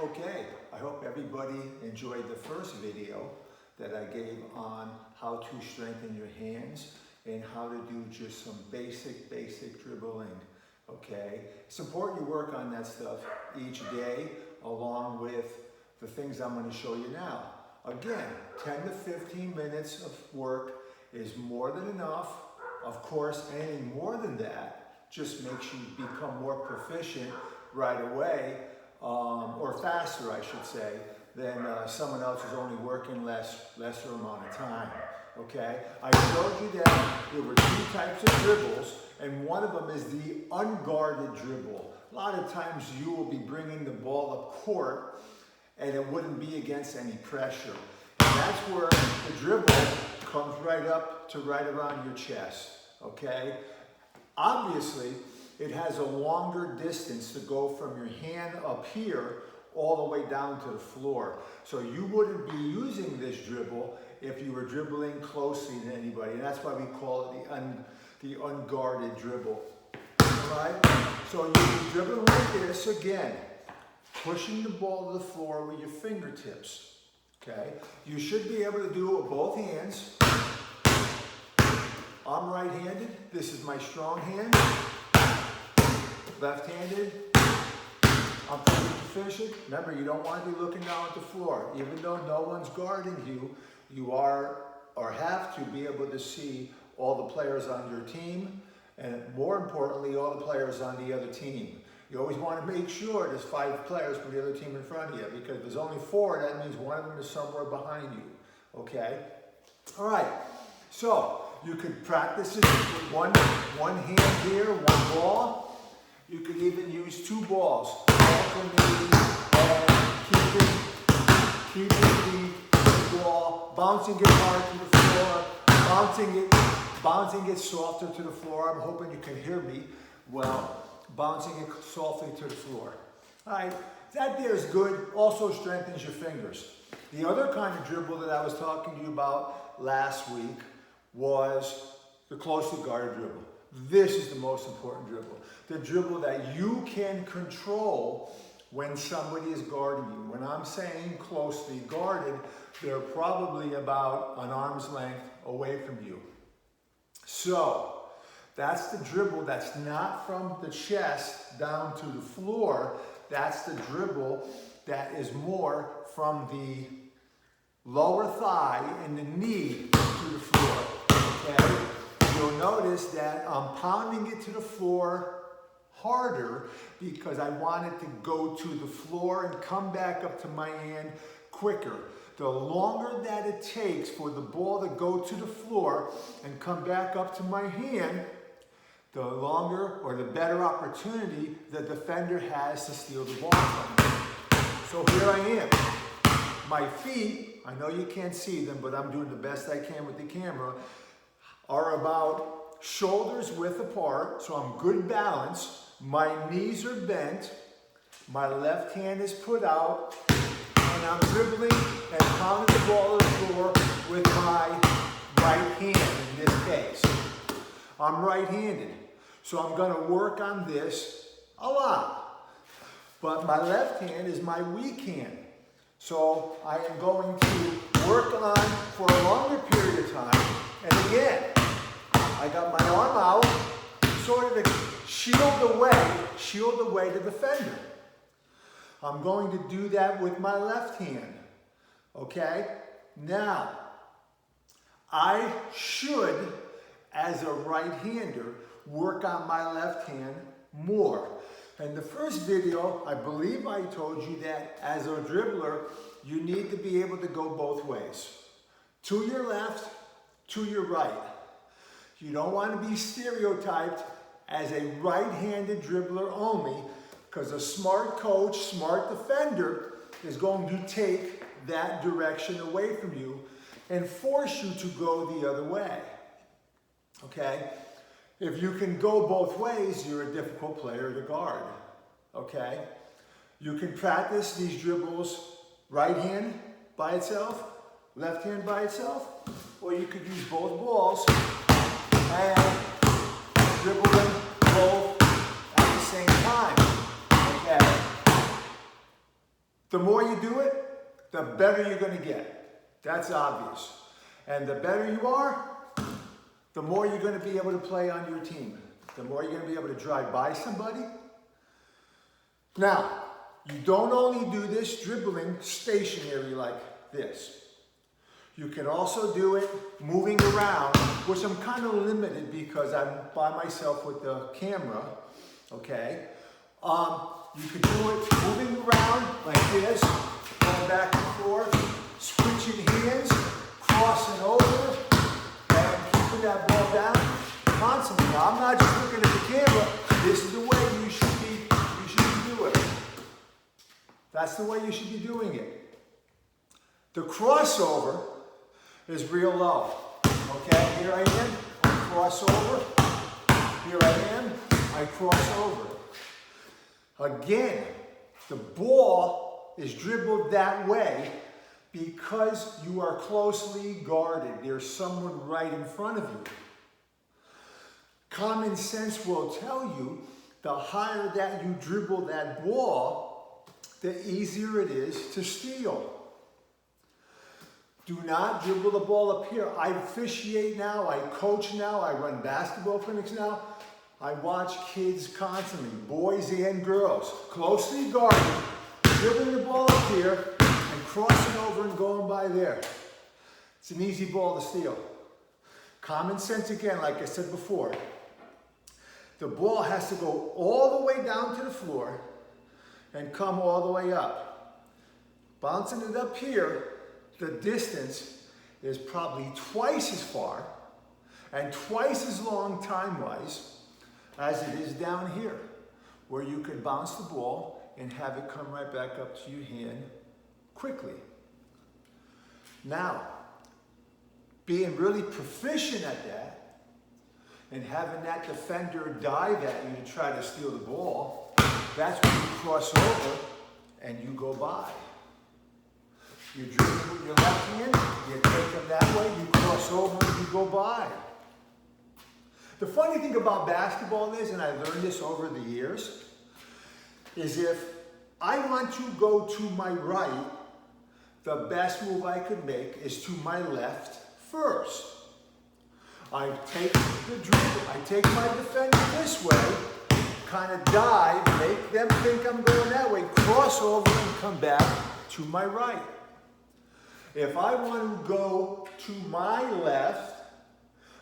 Okay, I hope everybody enjoyed the first video that I gave on how to strengthen your hands and how to do just some basic dribbling, okay? It's important you work on that stuff each day along with the things I'm going to show you now. Again, 10 to 15 minutes of work is more than enough. Of course, anything more than that just makes you become more proficient right away, or faster, I should say, than someone else who's only working lesser amount of time. Okay, I showed you that there were two types of dribbles, and one of them is the unguarded dribble. A lot of times you will be bringing the ball up court, and it wouldn't be against any pressure. And that's where the dribble comes right up to right around your chest. Okay, obviously it has a longer distance to go from your hand up here all the way down to the floor. So you wouldn't be using this dribble if you were dribbling closely to anybody. And that's why we call it the unguarded dribble. All right? So you can dribble like this again, pushing the ball to the floor with your fingertips. Okay? You should be able to do it with both hands. I'm right-handed. This is my strong hand. Left-handed. I'm pretty proficient. Remember, you don't want to be looking down at the floor. Even though no one's guarding you, you are or have to be able to see all the players on your team, and more importantly, all the players on the other team. You always want to make sure there's 5 players from the other team in front of you, because if there's only 4, that means one of them is somewhere behind you. Okay? All right. So you could practice it with one hand here, one ball. You could even use 2 balls, alternating and keeping the ball, bouncing it hard to the floor, bouncing it softer to the floor. I'm hoping you can hear me well, bouncing it softly to the floor. All right, that there is good, also strengthens your fingers. The other kind of dribble that I was talking to you about last week was the closely guarded dribble. This is the most important dribble. The dribble that you can control when somebody is guarding you. When I'm saying closely guarded, they're probably about an arm's length away from you. So that's the dribble that's not from the chest down to the floor. That's the dribble that is more from the lower thigh and the knee to the floor. Okay? You'll notice that I'm pounding it to the floor harder because I want it to go to the floor and come back up to my hand quicker. The longer that it takes for the ball to go to the floor and come back up to my hand, the longer or the better opportunity the defender has to steal the ball from me. So here I am. My feet, I know you can't see them, but I'm doing the best I can with the camera, are about shoulders width apart, so I'm good balance. My knees are bent, my left hand is put out, and I'm dribbling and pounding the ball to the floor with my right hand in this case. I'm right-handed, so I'm going to work on this a lot. But my left hand is my weak hand, so I am going to work on for a longer period of time. And again, I got my arm out, sort of to shield away the defender. I'm going to do that with my left hand. Okay? Now, I should, as a right-hander, work on my left hand more. In the first video, I believe I told you that as a dribbler, you need to be able to go both ways. To your left, to your right. You don't want to be stereotyped as a right-handed dribbler only, because a smart coach, smart defender is going to take that direction away from you and force you to go the other way. Okay? If you can go both ways, you're a difficult player to guard. Okay? You can practice these dribbles right hand by itself, left hand by itself, or you could use both balls and dribble them both at the same time. Okay? The more you do it, the better you're going to get. That's obvious. And the better you are, the more you're going to be able to play on your team. The more you're going to be able to drive by somebody. Now, you don't only do this dribbling stationary like this. You can also do it moving around, which I'm kind of limited because I'm by myself with the camera, okay? You can do it moving around like this, going back and forth, switching hands, crossing over, and keeping that ball down constantly. Now, I'm not just looking at the camera. This is the way you should be doing it. That's the way you should be doing it. The crossover is real low. Okay, here I am, I cross over. Here I am, I cross over. Again, the ball is dribbled that way because you are closely guarded. There's someone right in front of you. Common sense will tell you the higher that you dribble that ball, the easier it is to steal. Do not dribble the ball up here. I officiate now, I coach now, I run basketball clinics now. I watch kids constantly, boys and girls, closely guarded, dribbling the ball up here and crossing over and going by there. It's an easy ball to steal. Common sense again, like I said before. The ball has to go all the way down to the floor and come all the way up. Bouncing it up here, the distance is probably twice as far and twice as long time-wise as it is down here, where you can bounce the ball and have it come right back up to your hand quickly. Now, being really proficient at that and having that defender dive at you to try to steal the ball, that's when you cross over and you go by. You dribble with your left hand, you take them that way, you cross over and you go by. The funny thing about basketball is, and I learned this over the years, is if I want to go to my right, the best move I could make is to my left first. I take the dribble, I take my defender this way, kind of dive, make them think I'm going that way, cross over and come back to my right. If I want to go to my left,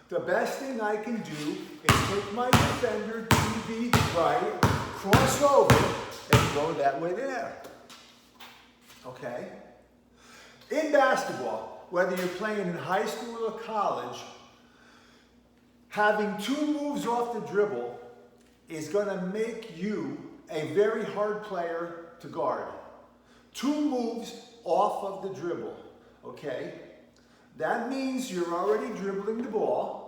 the best thing I can do is take my defender to the right, cross over, and go that way there. Okay? In basketball, whether you're playing in high school or college, having two moves off the dribble is going to make you a very hard player to guard. Two moves off of the dribble. Okay? That means you're already dribbling the ball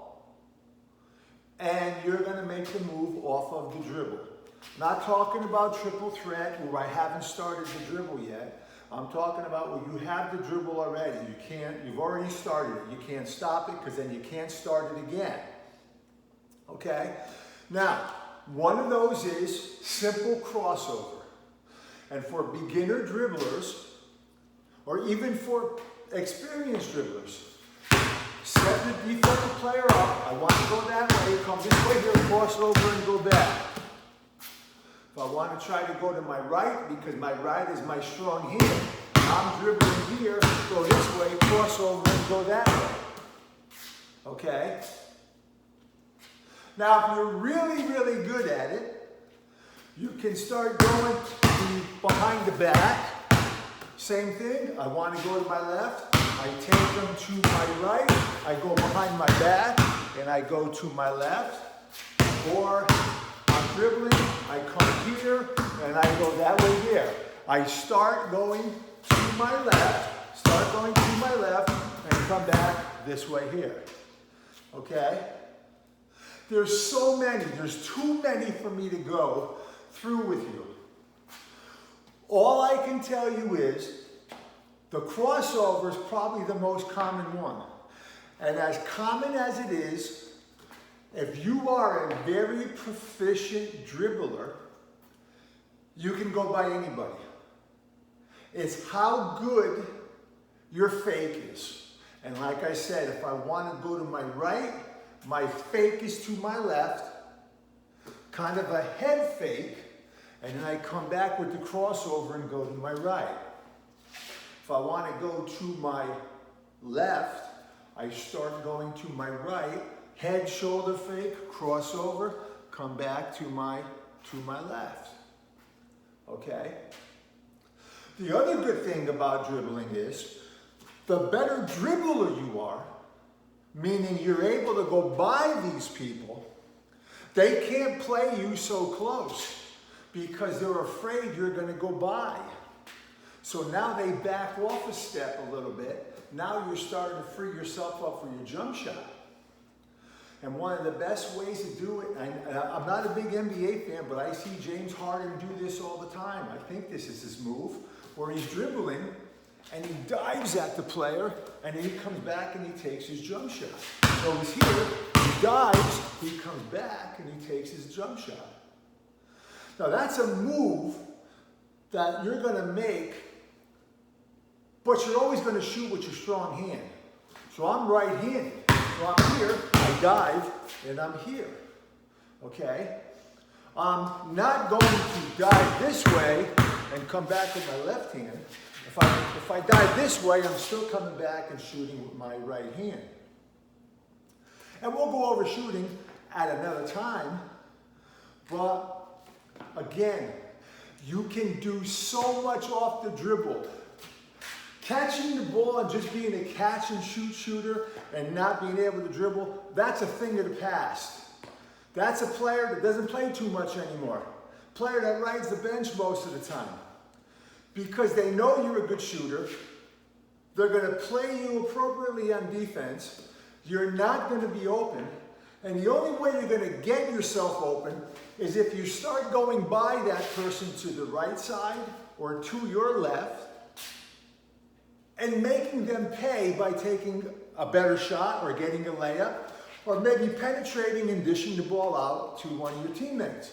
and you're going to make the move off of the dribble. Not talking about triple threat where I haven't started the dribble yet. I'm talking about where you have the dribble already. You've already started it. You can't stop it because then you can't start it again. Okay? Now, one of those is simple crossover. And for beginner dribblers, or even for experienced dribblers, set the defensive player up. I want to go that way, come this way here, cross over and go back. If I want to try to go to my right, because my right is my strong hand, I'm dribbling here, go this way, cross over and go that way. Okay? Now, if you're really, really good at it, you can start going behind the back. Same thing, I want to go to my left, I take them to my right, I go behind my back, and I go to my left. Or I'm dribbling, I come here, and I go that way here. I start going to my left, and come back this way here. Okay? There's so many, there's too many for me to go through with you. All I can tell you is the crossover is probably the most common one. And as common as it is, if you are a very proficient dribbler, you can go by anybody. It's how good your fake is. And like I said, if I want to go to my right, my fake is to my left, kind of a head fake, and then I come back with the crossover and go to my right. If I want to go to my left, I start going to my right, head, shoulder fake, crossover, come back to my left. Okay? The other good thing about dribbling is, the better dribbler you are, meaning you're able to go by these people, they can't play you so close because they're afraid you're going to go by. So now they back off a step a little bit. Now you're starting to free yourself up for your jump shot. And one of the best ways to do it, and I'm not a big NBA fan, but I see James Harden do this all the time. I think this is his move, where he's dribbling and he dives at the player, and then he comes back and he takes his jump shot. So he's here, he dives, he comes back, and he takes his jump shot. Now that's a move that you're going to make, but you're always going to shoot with your strong hand. So I'm right-handed. So I'm here, I dive, and I'm here. Okay? I'm not going to dive this way and come back with my left hand. If I dive this way, I'm still coming back and shooting with my right hand. And we'll go over shooting at another time. But again, you can do so much off the dribble. Catching the ball and just being a catch and shoot shooter and not being able to dribble, that's a thing of the past. That's a player that doesn't play too much anymore. Player that rides the bench most of the time. Because they know you're a good shooter. They're going to play you appropriately on defense. You're not going to be open. And the only way you're going to get yourself open is if you start going by that person to the right side or to your left and making them pay by taking a better shot or getting a layup or maybe penetrating and dishing the ball out to one of your teammates.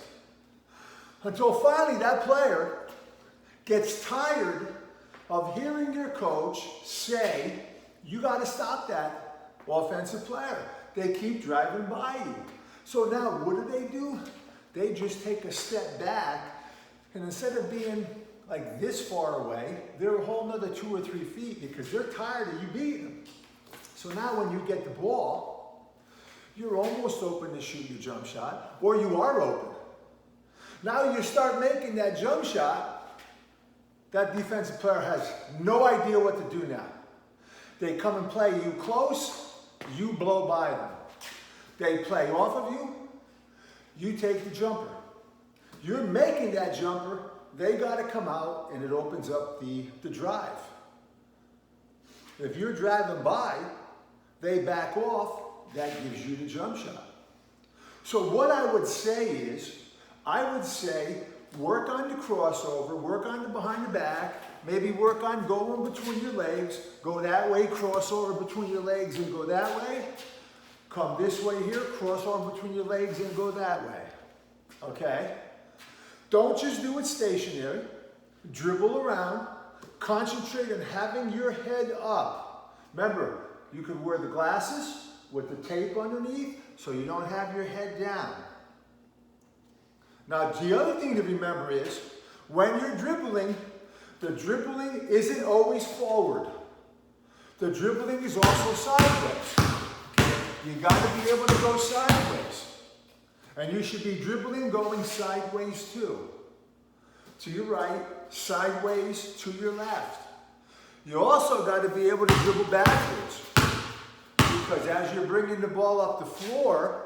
Until finally that player gets tired of hearing your coach say, you got to stop that offensive player. They keep driving by you. So now what do? They just take a step back, and instead of being like this far away, they're a whole nother 2 or 3 feet because they're tired of you beating them. So now when you get the ball, you're almost open to shoot your jump shot, or you are open. Now you start making that jump shot, that defensive player has no idea what to do now. They come and play you close, you blow by them. They play off of you, you take the jumper. You're making that jumper, they got to come out, and it opens up the drive. If you're driving by, they back off, that gives you the jump shot. So what I would say is, work on the crossover, work on the behind the back, maybe work on going between your legs, go that way, crossover between your legs and go that way. Come this way here, crossover between your legs and go that way. Okay? Don't just do it stationary. Dribble around. Concentrate on having your head up. Remember, you could wear the glasses with the tape underneath so you don't have your head down. Now, the other thing to remember is, when you're dribbling, the dribbling isn't always forward. The dribbling is also sideways. You got to be able to go sideways. And you should be dribbling going sideways too. To your right, sideways to your left. You also got to be able to dribble backwards. Because as you're bringing the ball up the floor,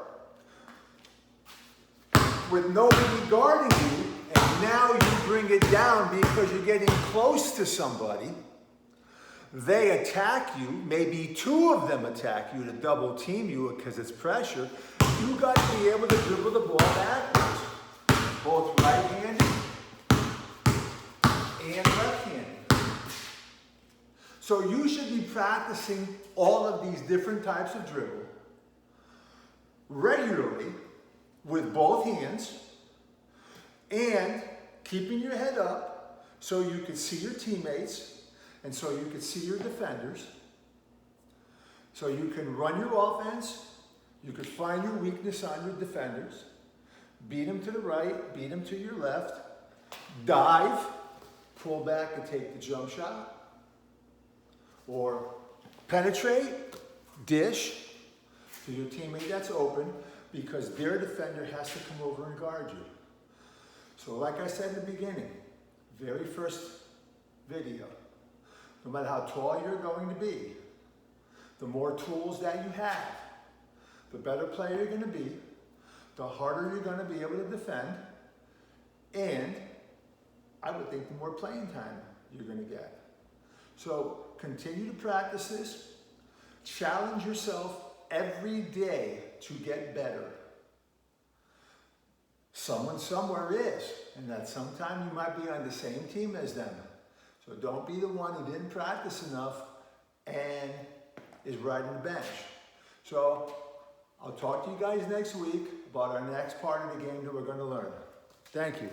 with nobody guarding you, and now you bring it down because you're getting close to somebody, they attack you, maybe 2 of them attack you to double team you because it's pressure, you got to be able to dribble the ball backwards, both right-handed and left-handed. So you should be practicing all of these different types of dribble regularly with both hands and keeping your head up so you could see your teammates, and so you could see your defenders, so you can run your offense, you could find your weakness on your defenders, beat them to the right, beat them to your left, dive, pull back and take the jump shot, or penetrate, dish to your teammate that's open, because their defender has to come over and guard you. So like I said in the beginning, very first video, no matter how tall you're going to be, the more tools that you have, the better player you're going to be, the harder you're going to be able to defend, and I would think the more playing time you're going to get. So continue to practice this. Challenge yourself every day to get better. Someone somewhere is, and that sometime you might be on the same team as them. So don't be the one who didn't practice enough and is riding the bench. So I'll talk to you guys next week about our next part of the game that we're going to learn. Thank you.